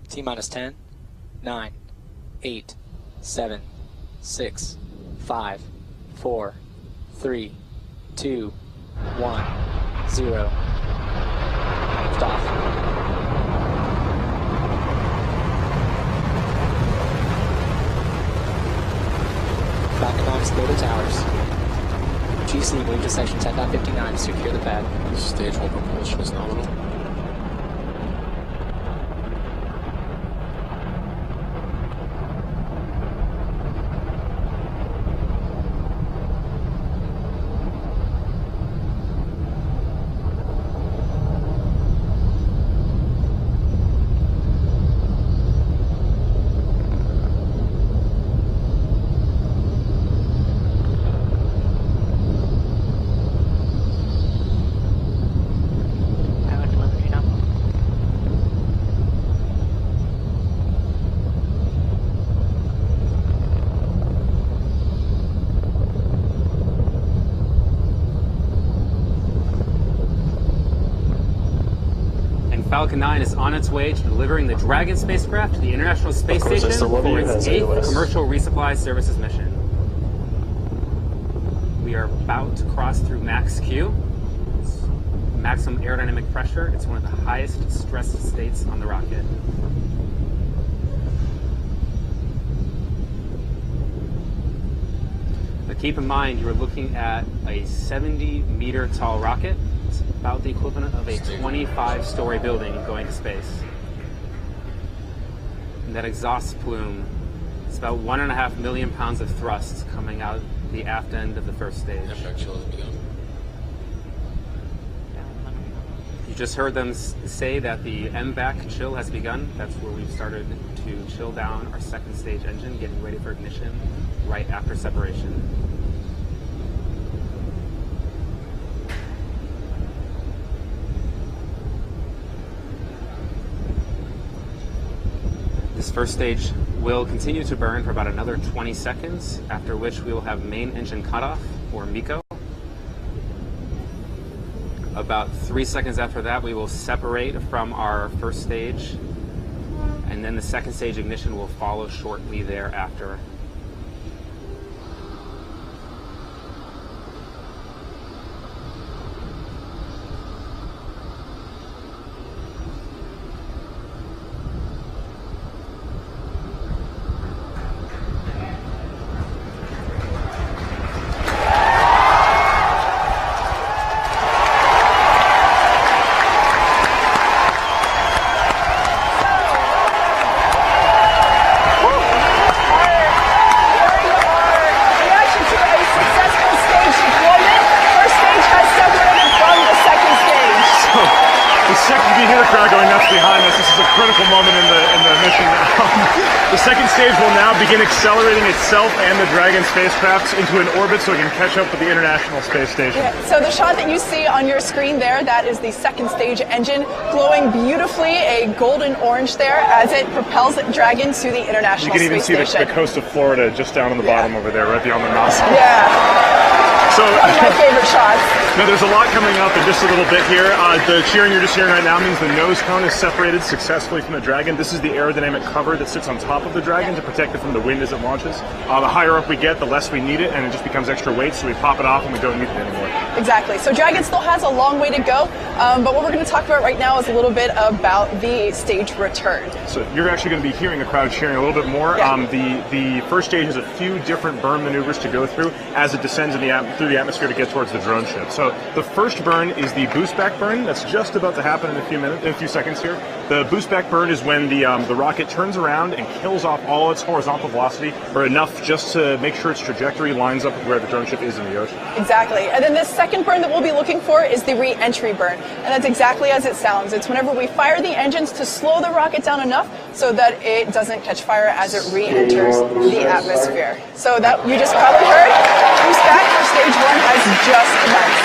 T minus 10, 9, 8, 7, 6, 5, 4, 3, 2, 1, 0. Stop. Falcon 9 is go to towers. GC move to section 10.59 to secure the pad. Stage 1 propulsion is nominal. Falcon 9 is on its way to delivering the Dragon spacecraft to the International Space Station for its 8th commercial resupply services mission. We are about to cross through max Q. It's maximum aerodynamic pressure. It's one of the highest stress states on the rocket. But keep in mind, you're looking at a 70-meter tall rocket. It's about the equivalent of a 25-story building going to space. And that exhaust plume, it's about 1.5 million pounds of thrust coming out the aft end of the first stage. You just heard them say that the MVAC chill has begun. That's where we've started to chill down our second stage engine, getting ready for ignition right after separation. This first stage will continue to burn for about another 20 seconds, after which we will have main engine cutoff, or MECO. About 3 seconds after that, we will separate from our first stage, and then the second stage ignition will follow shortly thereafter. Begin accelerating itself and the Dragon spacecraft into an orbit so it can catch up with the International Space Station. Yeah, so the shot that you see on your screen there, that is the second stage engine glowing beautifully, a golden orange there as it propels Dragon to the International Space Station. You can even see the coast of Florida just down on the bottom over there, right beyond the nozzle. Yeah. So, one of my favorite shots. Now there's a lot coming up in just a little bit here. The cheering you're just hearing right now means the nose cone is separated successfully from the Dragon. This is the aerodynamic cover that sits on top of the Dragon to protect it from the wind as it launches. The higher up we get, the less we need it, and it just becomes extra weight, so we pop it off and we don't need it anymore. Exactly. So Dragon still has a long way to go, but what we're going to talk about right now is a little bit about the stage return. So you're actually going to be hearing the crowd cheering a little bit more. Yeah. The first stage has a few different burn maneuvers to go through as it descends in through the atmosphere to get towards the drone ship. So the first burn is the boost back burn. That's just about to happen in a few seconds here. The boost back burn is when the rocket turns around and kills off all its horizontal velocity, or enough just to make sure its trajectory lines up with where the drone ship is in the ocean. Exactly. And then the second burn that we'll be looking for is the re-entry burn. And that's exactly as it sounds. It's whenever we fire the engines to slow the rocket down enough so that it doesn't catch fire as it re-enters the atmosphere. So that you just probably heard, boost back for stage 1 has just commenced.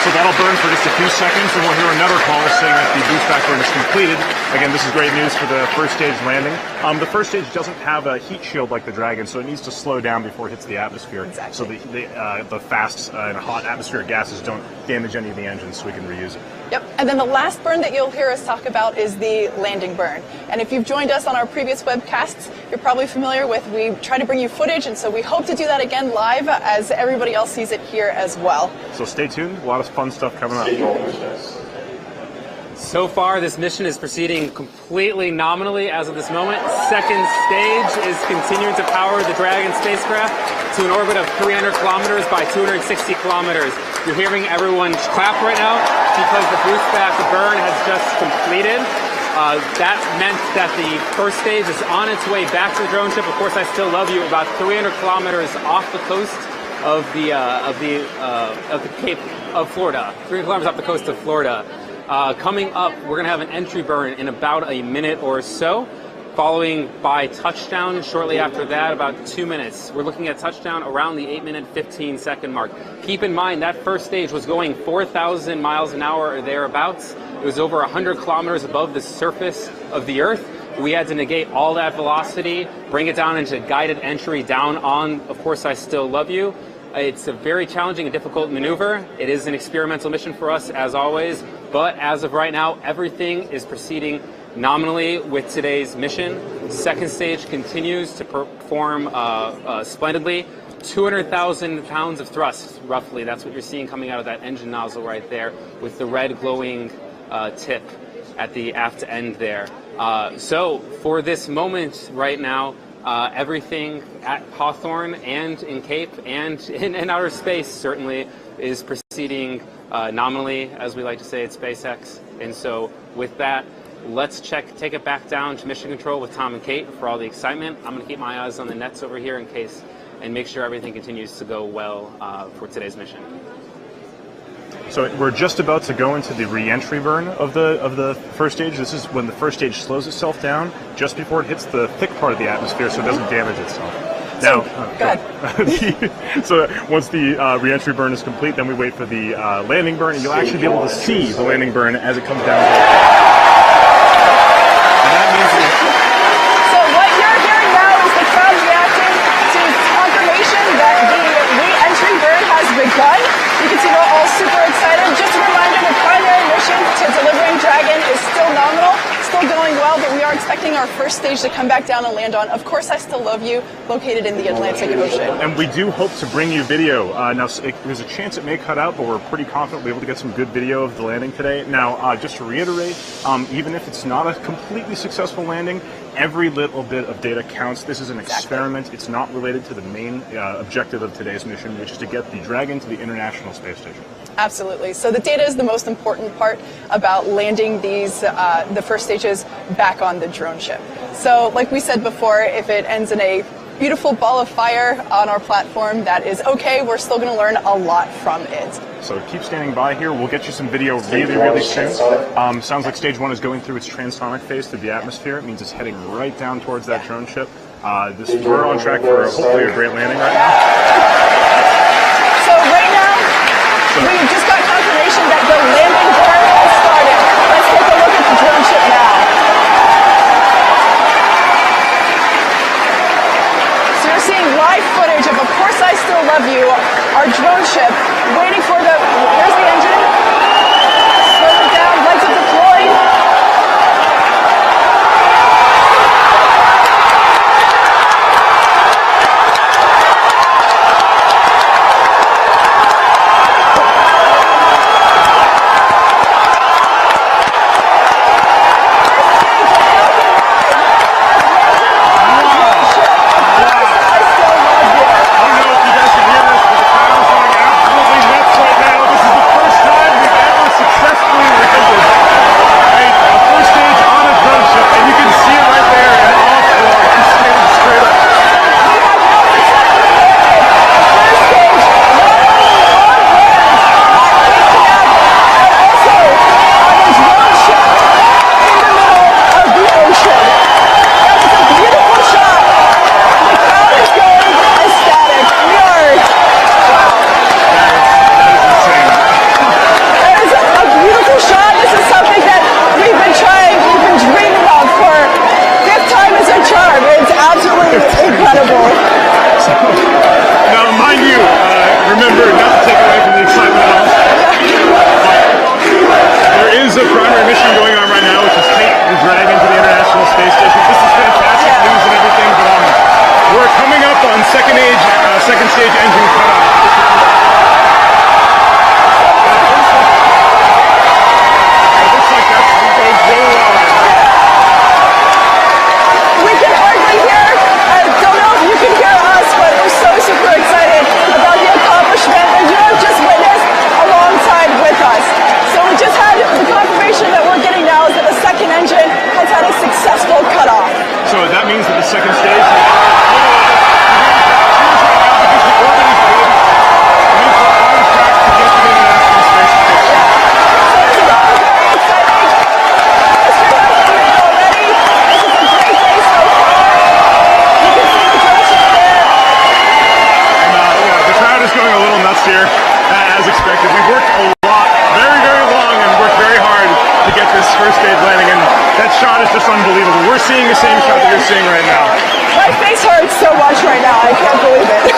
So that'll burn for just a few seconds, and we'll hear another call saying that the boost back burn is completed. Again, this is great news for the first stage landing. The first stage doesn't have a heat shield like the Dragon, so it needs to slow down before it hits the atmosphere. Exactly. So the fast and hot atmospheric gases don't damage any of the engines, so we can reuse it. Yep, and then the last burn that you'll hear us talk about is the landing burn. And if you've joined us on our previous webcasts, you're probably familiar with, we try to bring you footage, and so we hope to do that again live as everybody else sees it here as well. So stay tuned, a lot of fun stuff coming up. So far, this mission is proceeding completely nominally as of this moment. Second stage is continuing to power the Dragon spacecraft to an orbit of 300 kilometers by 260 kilometers. You're hearing everyone clap right now because the boost back burn has just completed. That meant that the first stage is on its way back to the drone ship. Of course, I still love you. About 300 kilometers off the coast of the Cape of Florida. 300 kilometers off the coast of Florida. Coming up, we're going to have an entry burn in about a minute or so, following by touchdown shortly after that, about 2 minutes. We're looking at touchdown around the 8-minute, 15-second mark. Keep in mind that first stage was going 4,000 miles an hour or thereabouts. It was over 100 kilometers above the surface of the Earth. We had to negate all that velocity, bring it down into guided entry down on, of course, I Still Love You. It's a very challenging and difficult maneuver. It is an experimental mission for us, as always, but as of right now, everything is proceeding nominally with today's mission. Second stage continues to perform splendidly. 200,000 pounds of thrust, roughly. That's what you're seeing coming out of that engine nozzle right there with the red glowing tip at the aft end there. So for this moment right now, everything at Hawthorne and in Cape and in outer space certainly is proceeding nominally, as we like to say at SpaceX. And so with that, let's take it back down to Mission Control with Tom and Kate for all the excitement. I'm going to keep my eyes on the nets over here in case, and make sure everything continues to go well for today's mission. So we're just about to go into the re-entry burn of the first stage. This is when the first stage slows itself down just before it hits the thick part of the atmosphere, so it doesn't damage itself. Now, go ahead. So once the re-entry burn is complete, then we wait for the landing burn, and you'll actually be able to see the landing burn as it comes down. And that means So what you're hearing now is the crowd reacting to confirmation that the re-entry burn has begun. You can see they're all super excited. Just a reminder, the primary mission to delivering Dragon is still nominal, still going well, but we are expecting our first stage to come back down and land on, of course, I Still Love You, located in the Atlantic Ocean. And we do hope to bring you video. Now, there's a chance it may cut out, but we're pretty confident we'll be able to get some good video of the landing today. Now, just to reiterate, even if it's not a completely successful landing, every little bit of data counts. This is an experiment. It's not related to the main objective of today's mission, which is to get the Dragon to the International Space Station. Absolutely. So the data is the most important part about landing these, the first stages back on the drone ship. So like we said before, if it ends in a beautiful ball of fire on our platform, that is okay. We're still going to learn a lot from it. So keep standing by here. We'll get you some video really soon. Sounds like stage one is going through its transonic phase through the atmosphere. It means it's heading right down towards that drone ship. We're on track for hopefully a great landing right now. So right now, we just got confirmation that the landing burn has started. Let's take a look at the drone ship now. So you're seeing live footage of course I Still Love You, our drone ship, waiting for the, here's the engine, slow it down, lights are deployed. So that means that the second stage. Because the orbit is big, it means we're on track to get to the International Space Station. Going a little nuts here, as expected. We've worked a lot, very, very long, and worked very hard to get this first stage landing, and that shot is just unbelievable. We're seeing the same shot that you're seeing right now. My face hurts so much right now, I can't believe it.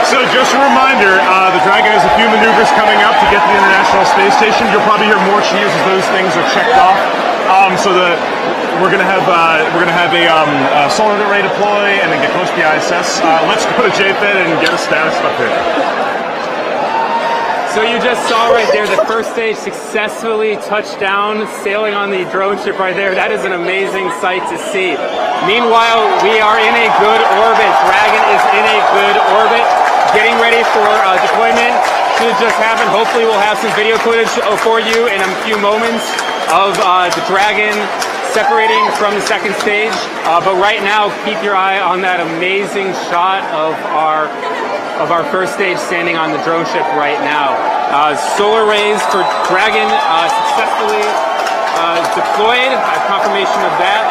So just a reminder, the Dragon has a few maneuvers coming up to get to the International Space Station. You'll probably hear more cheers as those things are checked off. We're gonna have a solar array deploy and then get close to the ISS. Let's go to JFED and get a status update. So you just saw right there the first stage successfully touched down, sailing on the drone ship right there. That is an amazing sight to see. Meanwhile, we are in a good orbit. Dragon is in a good orbit, getting ready for deployment. Should just happen. Hopefully we'll have some video footage for you in a few moments of the Dragon separating from the second stage. But right now, keep your eye on that amazing shot of our first stage standing on the drone ship right now. Solar rays for Dragon successfully deployed. I have confirmation of that.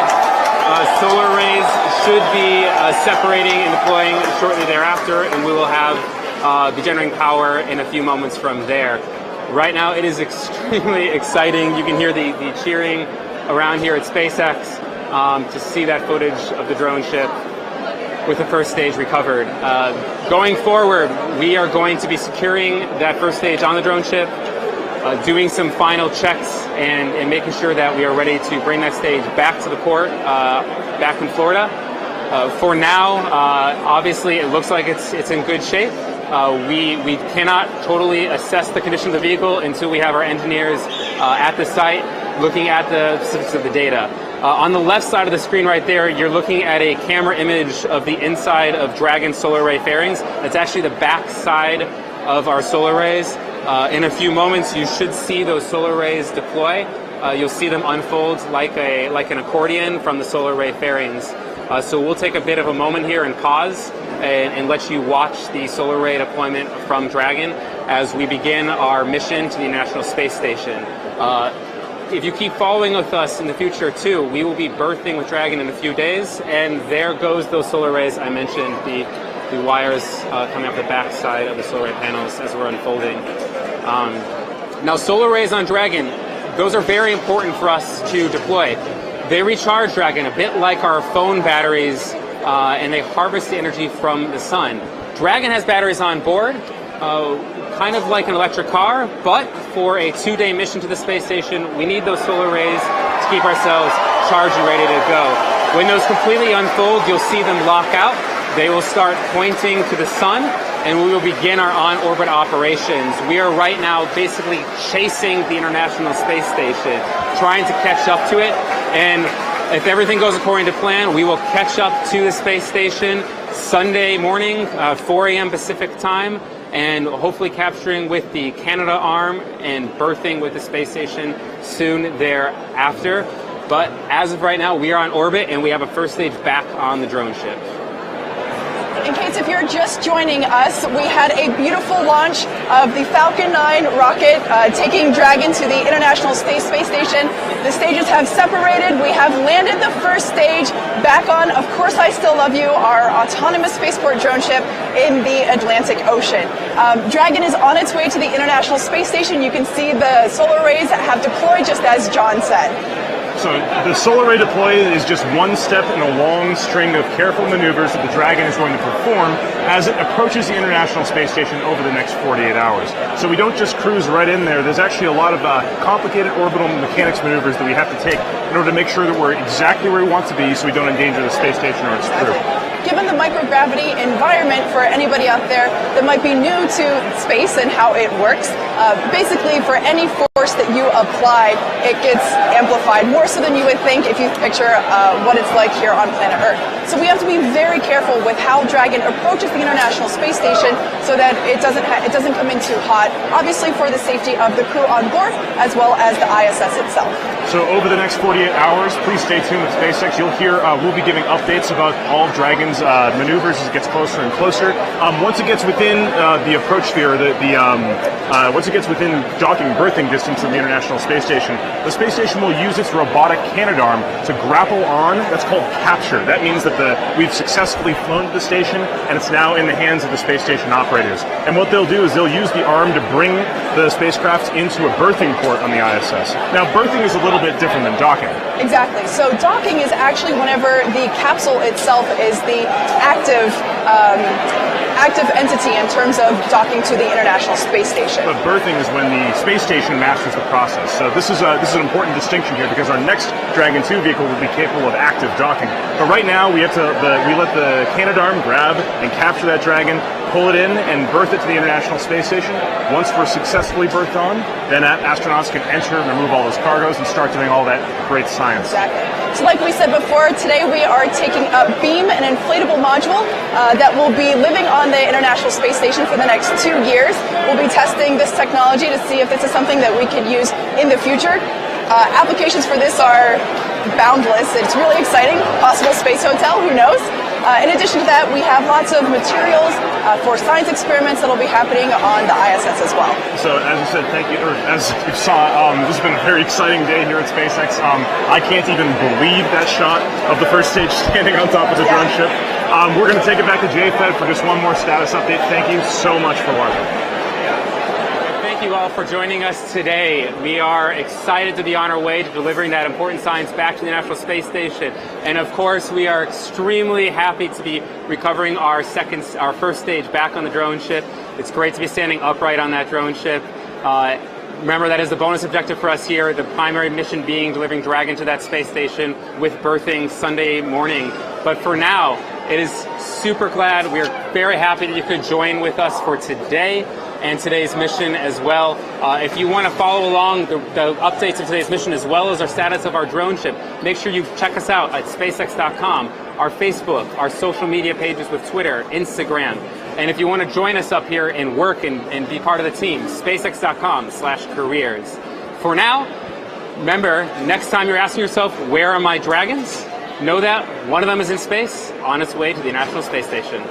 Solar rays should be separating and deploying shortly thereafter, and we will have be generating power in a few moments from there. Right now, it is extremely exciting. You can hear the cheering around here at SpaceX to see that footage of the drone ship with the first stage recovered. Going forward, we are going to be securing that first stage on the drone ship, doing some final checks and making sure that we are ready to bring that stage back to the port, back in Florida. For now, obviously, it looks like it's in good shape. We cannot totally assess the condition of the vehicle until we have our engineers at the site looking at the specifics of the data. On the left side of the screen right there, you're looking at a camera image of the inside of Dragon solar ray fairings. That's actually the back side of our solar rays. In a few moments, you should see those solar rays deploy. You'll see them unfold like an accordion from the solar ray fairings. So we'll take a bit of a moment here and pause and let you watch the solar ray deployment from Dragon as we begin our mission to the International Space Station. If you keep following with us in the future too, we will be berthing with Dragon in a few days, and there goes those solar rays I mentioned, the wires coming up the back side of the solar ray panels as we're unfolding. Now solar rays on Dragon, those are very important for us to deploy. They recharge Dragon a bit like our phone batteries, and they harvest the energy from the sun. Dragon has batteries on board, kind of like an electric car, but for a 2-day mission to the space station, we need those solar rays to keep ourselves charged and ready to go. When those completely unfold, you'll see them lock out. They will start pointing to the sun, and we will begin our on-orbit operations. We are right now basically chasing the International Space Station, trying to catch up to it, and if everything goes according to plan, we will catch up to the space station Sunday morning, 4 a.m. Pacific time, and hopefully capturing with the Canada arm and berthing with the space station soon thereafter. But as of right now, we are on orbit and we have a first stage back on the drone ship. In case if you're just joining us, we had a beautiful launch of the Falcon 9 rocket taking Dragon to the International Space Station. The stages have separated. We have landed the first stage back on Of Course I Still Love You, our autonomous spaceport drone ship in the Atlantic Ocean. Dragon is on its way to the International Space Station. You can see the solar rays that have deployed just as John said. So the solar ray deploy is just one step in a long string of careful maneuvers that the Dragon is going to perform as it approaches the International Space Station over the next 48 hours. So we don't just cruise right in there. There's actually a lot of complicated orbital mechanics maneuvers that we have to take in order to make sure that we're exactly where we want to be so we don't endanger the space station or its crew. Given the microgravity environment, for anybody out there that might be new to space and how it works, Basically, for any force that you apply, it gets amplified more so than you would think if you picture what it's like here on planet Earth. So we have to be very careful with how Dragon approaches the International Space Station so that it doesn't come in too hot, obviously for the safety of the crew on board as well as the ISS itself. So over the next 48 hours, please stay tuned with SpaceX. You'll hear we'll be giving updates about all of Dragon's maneuvers as it gets closer and closer. Once it gets within the approach sphere, once it gets within docking berthing distance of the International Space Station, the space station will use its robotic Canadarm to grapple on. That's called capture. That means that we've successfully flown to the station, and it's now in the hands of the space station operators. And what they'll do is they'll use the arm to bring the spacecraft into a berthing port on the ISS. Now, berthing is a little bit different than docking. Exactly. So docking is actually whenever the capsule itself is the active entity in terms of docking to the International Space Station. But berthing is when the space station masters the process. So this is an important distinction here because our next Dragon 2 vehicle will be capable of active docking. But right now we let the Canadarm grab and capture that Dragon, pull it in, and berth it to the International Space Station. Once we're successfully berthed on, then astronauts can enter and remove all those cargoes and start doing all that great science. Exactly. So like we said before, today we are taking a beam, an inflatable module that will be living on the International Space Station for the next 2 years. We'll be testing this technology to see if this is something that we could use in the future. Applications for this are boundless. It's really exciting. Possible space hotel, who knows? In addition to that, we have lots of materials for science experiments that will be happening on the ISS as well. So, as you said, thank you. Or as you saw, this has been a very exciting day here at SpaceX. I can't even believe that shot of the first stage standing on top of the drone ship. We're going to take it back to JFed for just one more status update. Thank you so much for watching. Thank you all for joining us today. We are excited to be on our way to delivering that important science back to the International Space Station. And of course, we are extremely happy to be recovering our first stage back on the drone ship. It's great to be standing upright on that drone ship. Remember, that is the bonus objective for us here, the primary mission being delivering Dragon to that space station with berthing Sunday morning. But for now, it is super glad. We're very happy that you could join with us for today and today's mission as well. If you want to follow along the updates of today's mission as well as our status of our drone ship, make sure you check us out at SpaceX.com, our Facebook, our social media pages with Twitter, Instagram. And if you want to join us up here and work and be part of the team, SpaceX.com/careers. For now, remember, next time you're asking yourself, where are my dragons? Know that one of them is in space, on its way to the International Space Station.